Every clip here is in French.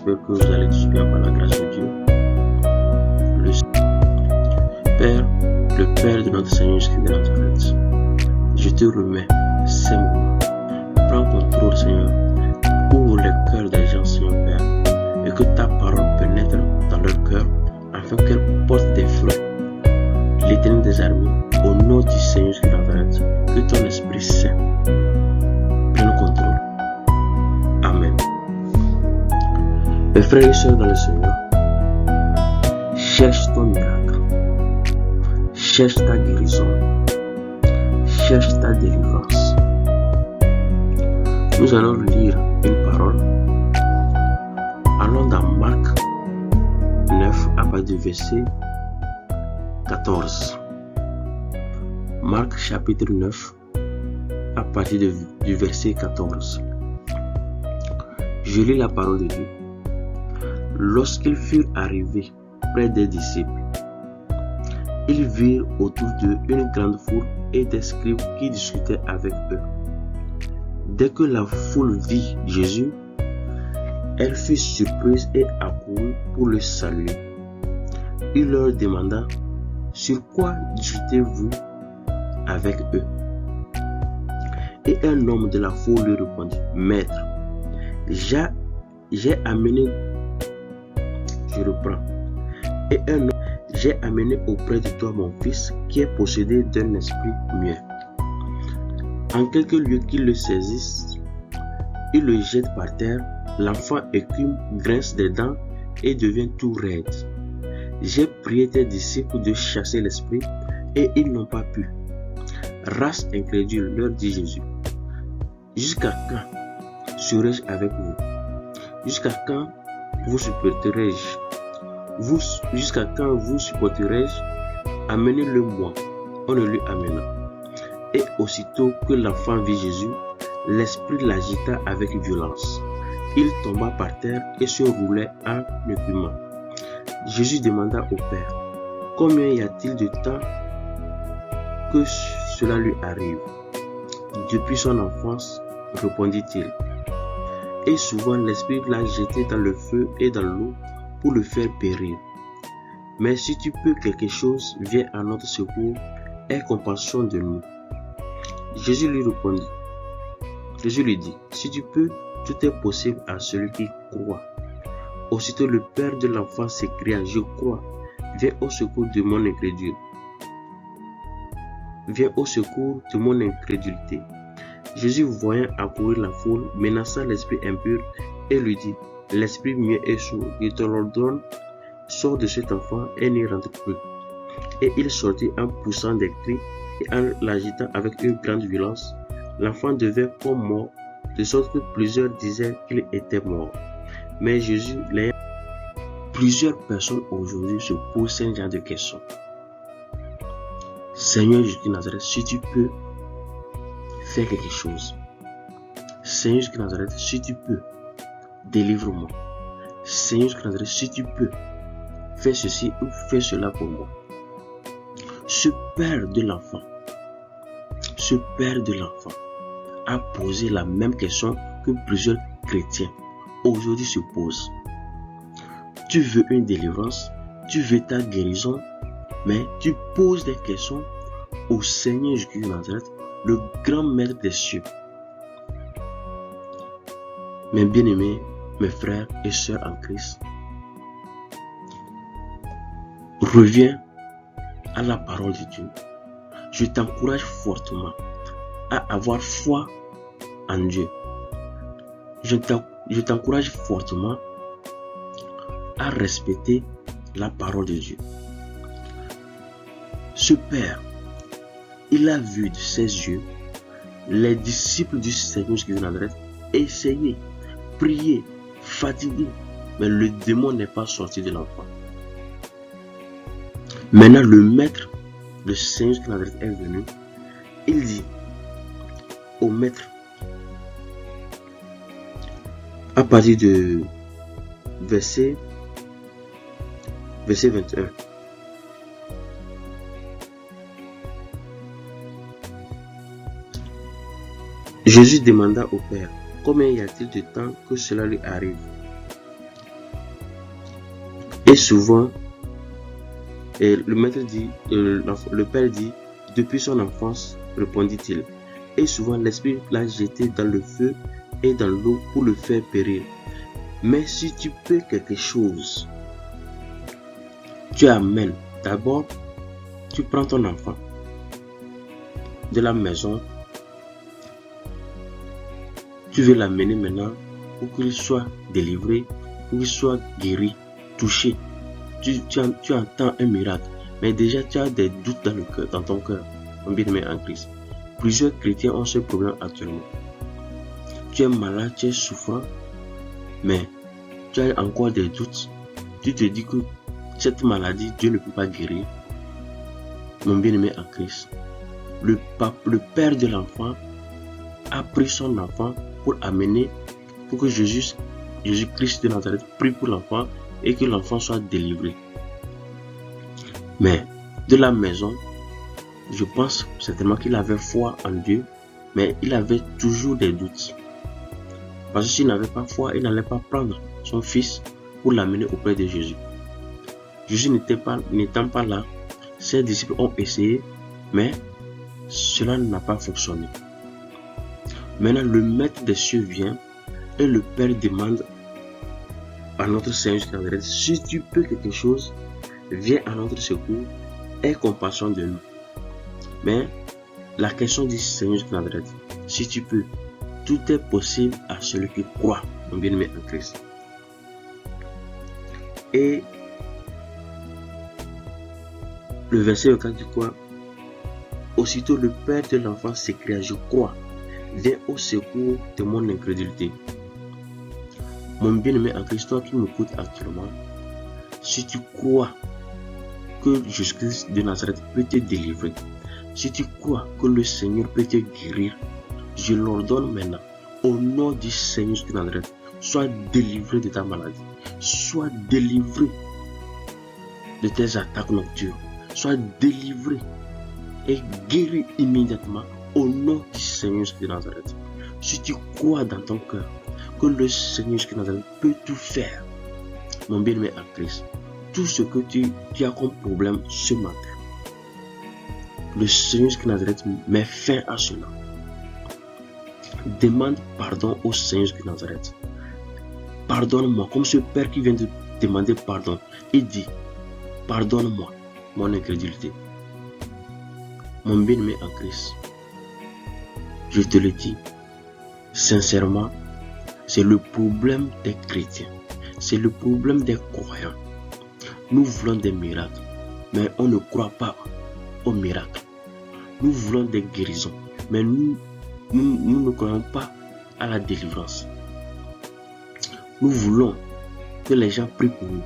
J'espère que vous allez tous bien par la grâce de Dieu. Le Père de notre Seigneur Jésus-Christ de Nazareth, je te remets ces moments. Prends contrôle, Seigneur. Ouvre les cœurs des gens, Seigneur Père, et que ta parole pénètre dans leur cœur afin qu'elle porte des fruits. L'Éternel des armées, au nom du Seigneur Jésus de Nazareth, que ton Esprit Saint prenne contrôle. Amen. Mes frères et sœurs dans le Seigneur, cherche ton miracle, cherche ta guérison, cherche ta délivrance. Nous allons lire une parole. Allons dans Marc 9 à partir du verset 14. Marc chapitre 9 à partir du verset 14. Je lis la parole de Dieu. Lorsqu'ils furent arrivés près des disciples, ils virent autour d'eux une grande foule et des scribes qui discutaient avec eux. Dès que la foule vit Jésus, elle fut surprise et accourut pour le saluer. Il leur demanda: sur quoi discutez-vous avec eux? Et un homme de la foule lui répondit: Maître, j'ai amené auprès de toi mon fils qui est possédé d'un esprit muet. En quelque lieu qu'il le saisisse, il le jette par terre, l'enfant écume, grince des dents et devient tout raide. J'ai prié tes disciples de chasser l'esprit et ils n'ont pas pu. Race incrédule, leur dit Jésus. Jusqu'à quand serai-je avec vous? Jusqu'à quand vous supporterai-je? Jusqu'à quand vous supporterai-je? Amenez-le moi. On le lui amena. Et aussitôt que l'enfant vit Jésus, l'esprit l'agita avec violence. Il tomba par terre et se roulait en écumant. Jésus demanda au Père: combien y a-t-il de temps que cela lui arrive? Depuis son enfance, répondit-il. Et souvent l'esprit l'a jeté dans le feu et dans l'eau pour le faire périr. Mais si tu peux quelque chose, viens à notre secours, aie compassion de nous. Jésus lui dit: si tu peux, tout est possible à celui qui croit. Aussitôt le père de l'enfant s'écria: je crois, viens au secours de mon incrédulité. Jésus, voyant accourir la foule, menaça l'esprit impur et lui dit: l'esprit muet et sourd, je te l'ordonne, sors de cet enfant et n'y rentre plus. Et il sortit en poussant des cris et en l'agitant avec une grande violence. L'enfant devint comme mort, de sorte que plusieurs disaient qu'il était mort. Mais Jésus, plusieurs personnes aujourd'hui se posent ce genre de questions. Seigneur Jésus de Nazareth, si tu peux faire quelque chose. Seigneur Jésus de Nazareth, si tu peux, délivre-moi. Seigneur Jésus de Nazareth, si tu peux, fais ceci ou fais cela pour moi. Ce père de l'enfant a posé la même question que plusieurs chrétiens aujourd'hui se posent. Tu veux une délivrance, tu veux ta guérison, mais tu poses des questions au Seigneur Jésus de Nazareth, le grand maître des cieux. Mes bien-aimés, mes frères et sœurs en Christ, reviens à la parole de Dieu. Je t'encourage fortement à avoir foi en Dieu. Je t'encourage fortement à respecter la parole de Dieu. Ce Père, il a vu de ses yeux les disciples du Seigneur Jésus de Nazareth essayer, prier, fatiguer, mais le démon n'est pas sorti de l'enfant. Maintenant, le maître, le Seigneur Jésus de Nazareth est venu. Il dit au maître, à partir de verset 21. Jésus demanda au Père: combien y a-t-il de temps que cela lui arrive? Et souvent, le maître dit, le père dit, depuis son enfance, répondit-il. Et souvent, l'esprit l'a jeté dans le feu et dans l'eau pour le faire périr. Mais si tu peux quelque chose, tu amènes. D'abord, tu prends ton enfant de la maison. Tu veux l'amener maintenant pour qu'il soit délivré, pour qu'il soit guéri, touché. Tu entends un miracle, mais déjà tu as des doutes dans ton cœur, mon bien-aimé en Christ. Plusieurs chrétiens ont ce problème actuellement. Tu es malade, tu es souffrant, mais tu as encore des doutes. Tu te dis que cette maladie, Dieu ne peut pas guérir. Mon bien-aimé en Christ, le père de l'enfant a pris son enfant pour amener, pour que Jésus-Christ de Nazareth prie pour l'enfant et que l'enfant soit délivré. Mais de la maison, je pense certainement qu'il avait foi en Dieu, mais il avait toujours des doutes. Parce que s'il n'avait pas foi, il n'allait pas prendre son fils pour l'amener auprès de Jésus. Jésus n'étant pas là, ses disciples ont essayé, mais cela n'a pas fonctionné. Maintenant, le maître des cieux vient et le Père demande à notre Seigneur Jésus Nazareth, si tu peux quelque chose, viens à notre secours, aie compassion de nous. Mais la question du Seigneur Jésus Nazareth, si tu peux, tout est possible à celui qui croit, mon bien-aimé en Christ. Et le verset 4 dit quoi? Aussitôt le père de l'enfant s'écria, je crois, viens au secours de mon incrédulité. Mon bien-aimé en Christ, toi qui m'écoutes actuellement, si tu crois que Jésus-Christ de Nazareth peut te délivrer, si tu crois que le Seigneur peut te guérir, je l'ordonne maintenant, au nom du Seigneur de Nazareth, sois délivré de ta maladie, sois délivré de tes attaques nocturnes, sois délivré et guéri immédiatement au nom du Seigneur de Nazareth. Si tu crois dans ton cœur que le Seigneur de Nazareth peut tout faire, mon bien-aimé en Christ, tout ce que tu as comme problème ce matin, le Seigneur de Nazareth met fin à cela. Demande pardon au Seigneur de Nazareth. Pardonne-moi, comme ce père qui vient de demander pardon. Il dit, pardonne-moi mon incrédulité. Mon bien-aimé en Christ, je te le dis, sincèrement, c'est le problème des chrétiens. C'est le problème des croyants. Nous voulons des miracles, mais on ne croit pas aux miracles. Nous voulons des guérisons, mais nous ne croyons pas à la délivrance. Nous voulons que les gens prient pour nous,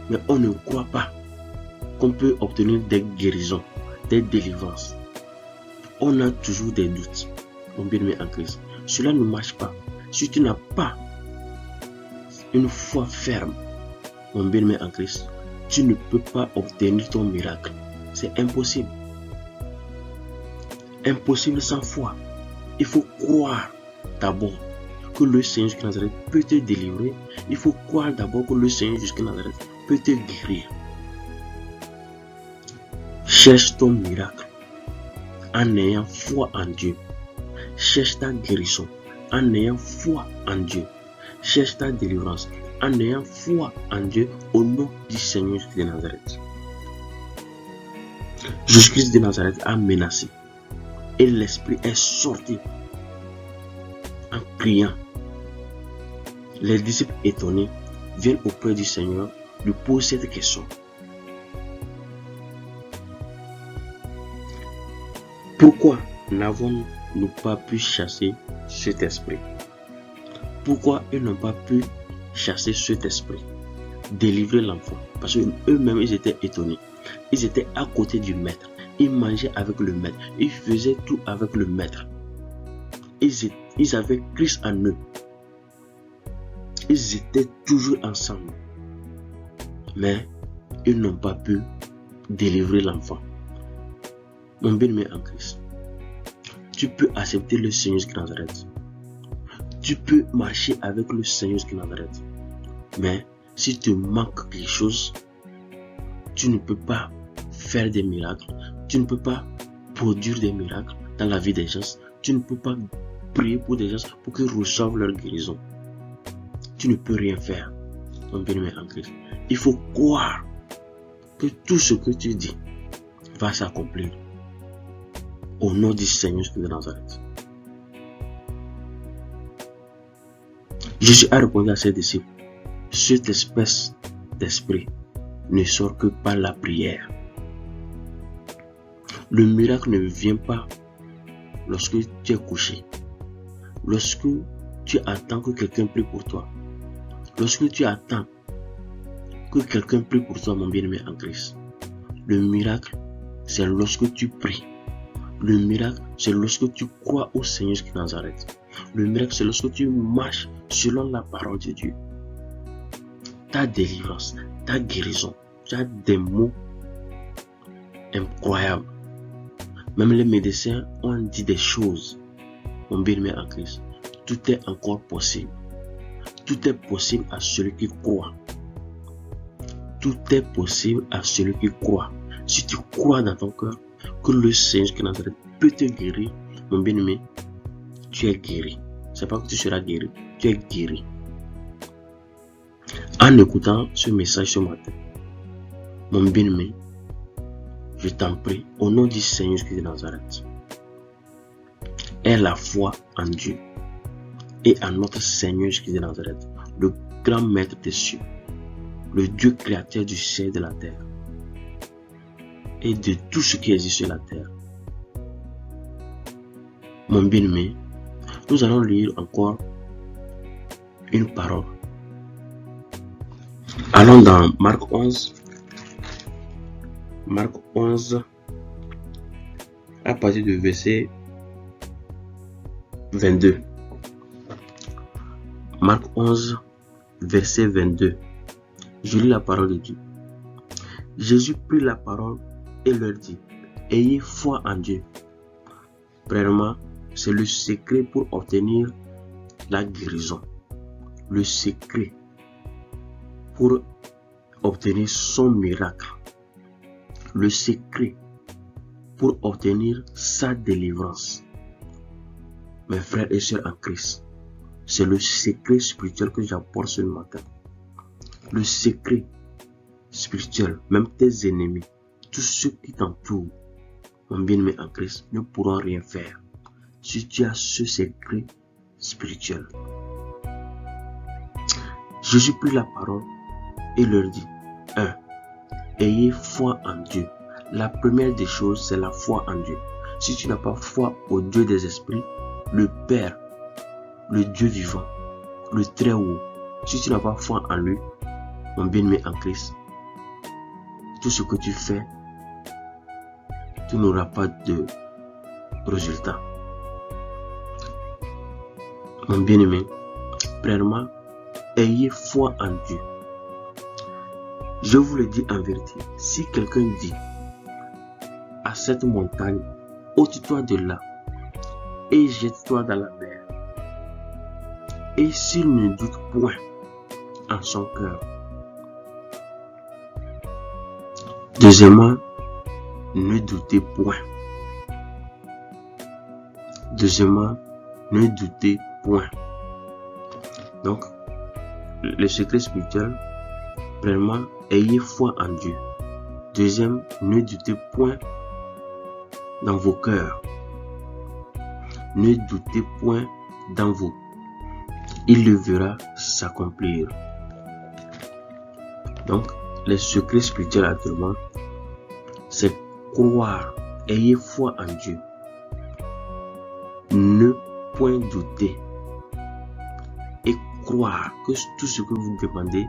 mais on ne croit pas qu'on peut obtenir des guérisons, des délivrances. On a toujours des doutes, mon bien-aimé en Christ. Cela ne marche pas. Si tu n'as pas une foi ferme, mon bien-aimé en Christ, tu ne peux pas obtenir ton miracle. C'est impossible. Impossible sans foi. Il faut croire d'abord que le Seigneur Jésus Nazareth peut te délivrer. Il faut croire d'abord que le Seigneur Jésus Nazareth peut te guérir. Cherche ton miracle en ayant foi en Dieu. Cherche ta guérison en ayant foi en Dieu. Cherche ta délivrance en ayant foi en Dieu au nom du Seigneur de Nazareth. Jésus-Christ de Nazareth a menacé et l'esprit est sorti en criant. Les disciples étonnés viennent auprès du Seigneur lui poser cette question. Pourquoi n'avons-nous pas pu chasser cet esprit? Pourquoi ils n'ont pas pu chasser cet esprit, délivrer l'enfant? Parce qu'eux-mêmes, ils étaient étonnés. Ils étaient à côté du maître. Ils mangeaient avec le maître. Ils faisaient tout avec le maître. Ils avaient Christ en eux. Ils étaient toujours ensemble. Mais ils n'ont pas pu délivrer l'enfant. Mon bien-aimé en Christ, tu peux accepter le Seigneur de Nazareth. Tu peux marcher avec le Seigneur de Nazareth. Mais s'il te manque quelque chose, tu ne peux pas faire des miracles, tu ne peux pas produire des miracles dans la vie des gens, tu ne peux pas prier pour des gens pour qu'ils reçoivent leur guérison. Tu ne peux rien faire, mon bien-aimé en Christ. Il faut croire que tout ce que tu dis va s'accomplir au nom du Seigneur Jésus de Nazareth. Jésus a répondu à ses disciples, cette espèce d'esprit ne sort que par la prière. Le miracle ne vient pas lorsque tu es couché, lorsque tu attends que quelqu'un prie pour toi, lorsque tu attends que quelqu'un prie pour toi, mon bien-aimé en Christ. Le miracle, c'est lorsque tu pries. Le miracle, c'est lorsque tu crois au Seigneur qui Nazareth. Le miracle, c'est lorsque tu marches selon la parole de Dieu. Ta délivrance, ta guérison, tu as des mots incroyables. Même les médecins ont dit des choses, mon bien-aimé en Christ. Tout est encore possible. Tout est possible à celui qui croit. Tout est possible à celui qui croit. Si tu crois dans ton cœur que le Seigneur qui Nazareth peut te guérir, mon bien-aimé, tu es guéri. C'est pas que tu seras guéri, tu es guéri. En écoutant ce message ce matin, mon bien-aimé, je t'en prie, au nom du Seigneur Jésus de Nazareth, aie la foi en Dieu et en notre Seigneur Jésus de Nazareth, le grand maître des cieux, le Dieu créateur du ciel et de la terre, et de tout ce qui existe sur la terre. Mon bien-aimé, nous allons lire encore une parole. Allons dans Marc 11. Marc 11, à partir du verset 22. Marc 11, verset 22. Je lis la parole de Dieu. Jésus prit la parole et leur dit, ayez foi en Dieu. Premièrement, c'est le secret pour obtenir la guérison. Le secret pour obtenir son miracle. Le secret pour obtenir sa délivrance. Mes frères et sœurs en Christ, c'est le secret spirituel que j'apporte ce matin. Le secret spirituel, même tes ennemis, tous ceux qui t'entourent, mon bien-aimé en Christ, ne pourront rien faire si tu as ce secret spirituel. Jésus prit la parole et leur dit, 1. Ayez foi en Dieu. La première des choses, c'est la foi en Dieu. Si tu n'as pas foi au Dieu des esprits, le Père, le Dieu vivant, le Très-Haut, si tu n'as pas foi en lui, mon bien-aimé en Christ, tout ce que tu fais, tu n'auras pas de résultat. Mon bien-aimé, premièrement, ayez foi en Dieu. Je vous le dis en vérité, si quelqu'un dit à cette montagne, ôte-toi de là et jette-toi dans la mer, et s'il ne doute point en son cœur. Deuxièmement, ne doutez point. Deuxièmement, ne doutez point. Donc, le secret spirituel, premièrement, ayez foi en Dieu. Deuxième, ne doutez point dans vos cœurs. Ne doutez point dans vous. Il le verra s'accomplir. Donc, les secrets spirituels actuellement, c'est croire. Ayez foi en Dieu. Ne point douter. Et croire que tout ce que vous demandez,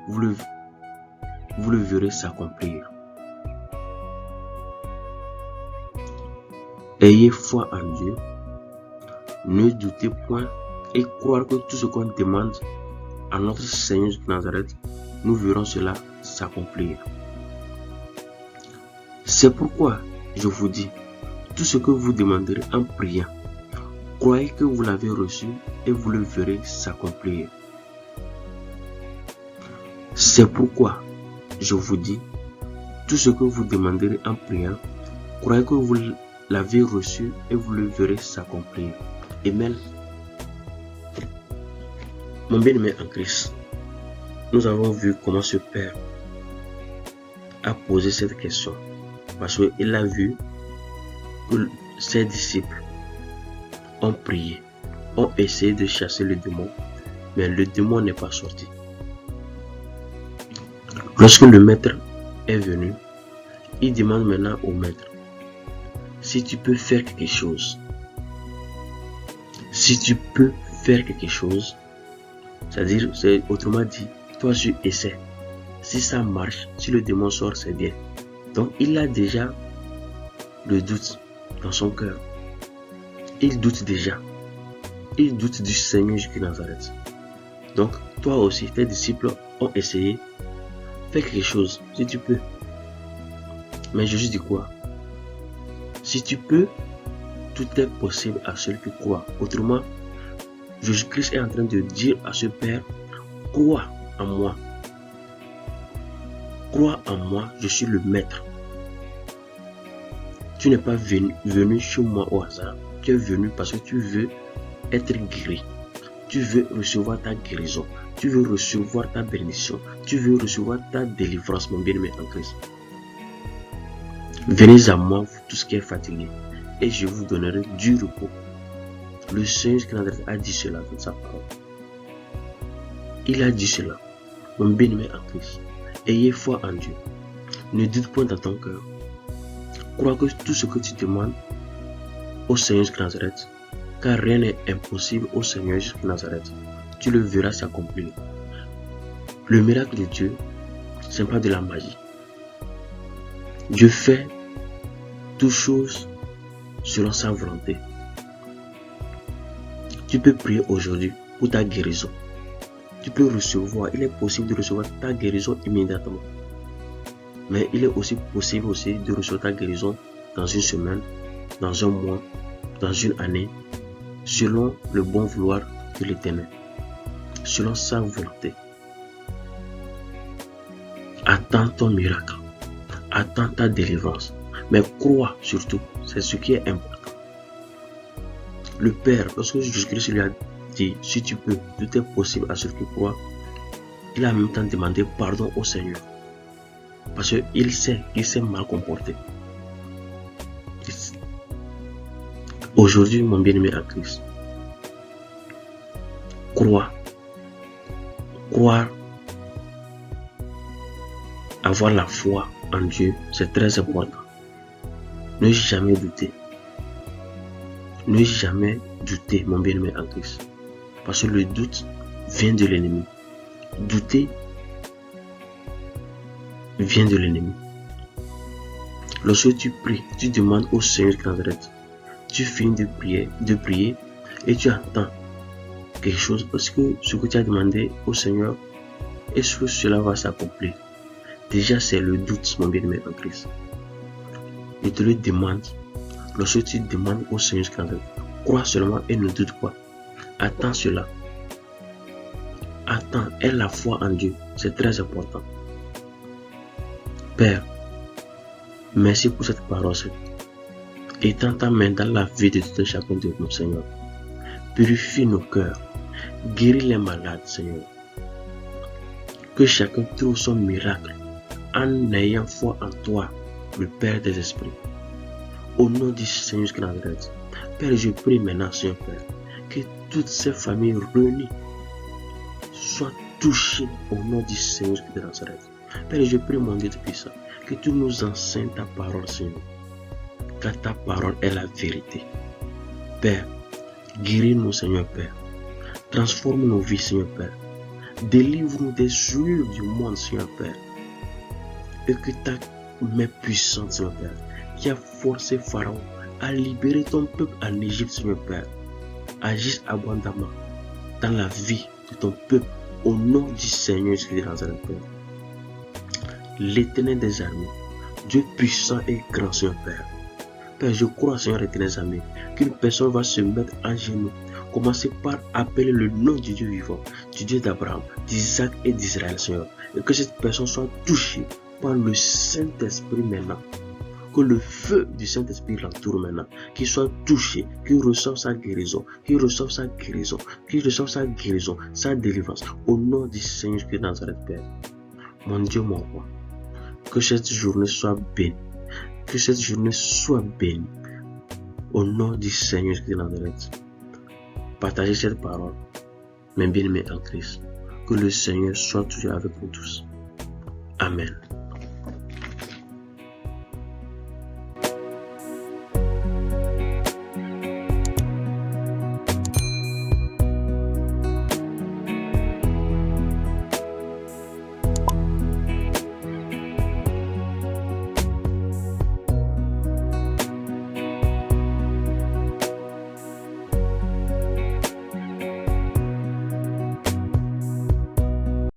vous le verrez s'accomplir. Ayez foi en Dieu, ne doutez point et croire que tout ce qu'on demande à notre Seigneur de Nazareth, nous verrons cela s'accomplir. C'est pourquoi je vous dis, tout ce que vous demanderez en priant, croyez que vous l'avez reçu et vous le verrez s'accomplir. C'est pourquoi je vous dis, tout ce que vous demanderez en priant, croyez que vous l'avez reçu et vous le verrez s'accomplir. Amen. Mon bien-aimé en Christ, nous avons vu comment ce Père a posé cette question. Parce qu'il a vu que ses disciples ont prié, ont essayé de chasser le démon, mais le démon n'est pas sorti. Lorsque le maître est venu, il demande maintenant au maître, si tu peux faire quelque chose. Si tu peux faire quelque chose, c'est-à-dire, autrement dit, toi tu essaies. Si ça marche, si le démon sort, c'est bien. Donc il a déjà le doute dans son cœur. Il doute déjà. Il doute du Seigneur Jésus de Nazareth. Donc toi aussi, tes disciples ont essayé. Fais quelque chose, si tu peux. Mais Jésus dit quoi? Si tu peux, tout est possible à celui qui croit. Autrement, Jésus-Christ est en train de dire à ce Père, crois en moi. Crois en moi, je suis le maître. Tu n'es pas venu chez moi au hasard. Tu es venu parce que tu veux être guéri. Tu veux recevoir ta guérison. Tu veux recevoir ta bénédiction. Tu veux recevoir ta délivrance, mon bien-aimé en Christ. Venez à moi, vous tous qui êtes fatigués, et je vous donnerai du repos. Le Seigneur a dit cela dans sa parole. Il a dit cela. Mon bien-aimé en Christ, ayez foi en Dieu. Ne doute point dans ton cœur. Crois que tout ce que tu demandes au Seigneur de Nazareth, car rien n'est impossible au Seigneur de Nazareth, tu le verras s'accomplir. Le miracle de Dieu, ce n'est pas de la magie. Dieu fait toutes choses selon sa volonté. Tu peux prier aujourd'hui pour ta guérison. Tu peux recevoir, il est possible de recevoir ta guérison immédiatement. Mais il est aussi possible de recevoir ta guérison dans une semaine, dans un mois, dans une année, selon le bon vouloir de l'Éternel, selon sa volonté. Attends ton miracle, attends ta délivrance, mais crois surtout, c'est ce qui est important. Le Père, lorsque Jésus-Christ lui a dit, si tu peux, tout est possible à ceux qui croient, il a en même temps demandé pardon au Seigneur. Parce qu'il sait qu'il s'est mal comporté. Aujourd'hui, mon bien-aimé en Christ, croire, avoir la foi en Dieu, c'est très important. Ne jamais douter. Ne jamais douter, mon bien-aimé en Christ. Parce que le doute vient de l'ennemi. Douter vient de l'ennemi. Lorsque tu pries, tu demandes au Seigneur de Nazareth, tu finis de prier et tu attends quelque chose parce que ce que tu as demandé au Seigneur, est-ce que cela va s'accomplir? Déjà, c'est le doute, mon bien-aimé en Christ. Il te le demande. Lorsque tu demandes au Seigneur de Nazareth, crois seulement et ne doute pas. Attends cela. Attends, aie la foi en Dieu. C'est très important. Père, merci pour cette parole. Étends ta main dans la vie de tout un chacun de nous, Seigneur. Purifie nos cœurs. Guéris les malades, Seigneur. Que chacun trouve son miracle en ayant foi en toi, le Père des esprits. Au nom du Seigneur de Nazareth, Père, je prie maintenant, Seigneur Père, que toutes ces familles réunies soient touchées au nom du Seigneur de Nazareth. Père, je prie, mon Dieu puissant, que tu nous enseignes ta parole, Seigneur, car ta parole est la vérité. Père, guéris-nous, Seigneur Père. Transforme nos vies, Seigneur Père. Délivre-nous des souillures du monde, Seigneur Père. Et que ta main puissante, Seigneur Père, qui a forcé Pharaon à libérer ton peuple en Égypte, Seigneur Père, agisse abondamment dans la vie de ton peuple au nom du Seigneur Jésus de Nazareth, Père. L'Éternel des armées, Dieu puissant et grand, Seigneur Père. Père, je crois, Seigneur Éternel des armées, qu'une personne va se mettre en genoux, commencer par appeler le nom du Dieu vivant, du Dieu d'Abraham, d'Isaac et d'Israël, Seigneur. Et que cette personne soit touchée par le Saint-Esprit maintenant. Que le feu du Saint-Esprit l'entoure maintenant, qu'il soit touché, qu'il reçoive sa guérison, qu'il reçoive sa guérison, qu'il reçoive sa guérison, sa délivrance, au nom du Seigneur Jésus de Nazareth, Père. Mon Dieu, mon roi, que cette journée soit bénie, que cette journée soit bénie, au nom du Seigneur Jésus de Nazareth. Partagez cette parole, mes bien-aimés en Christ, que le Seigneur soit toujours avec nous tous. Amen.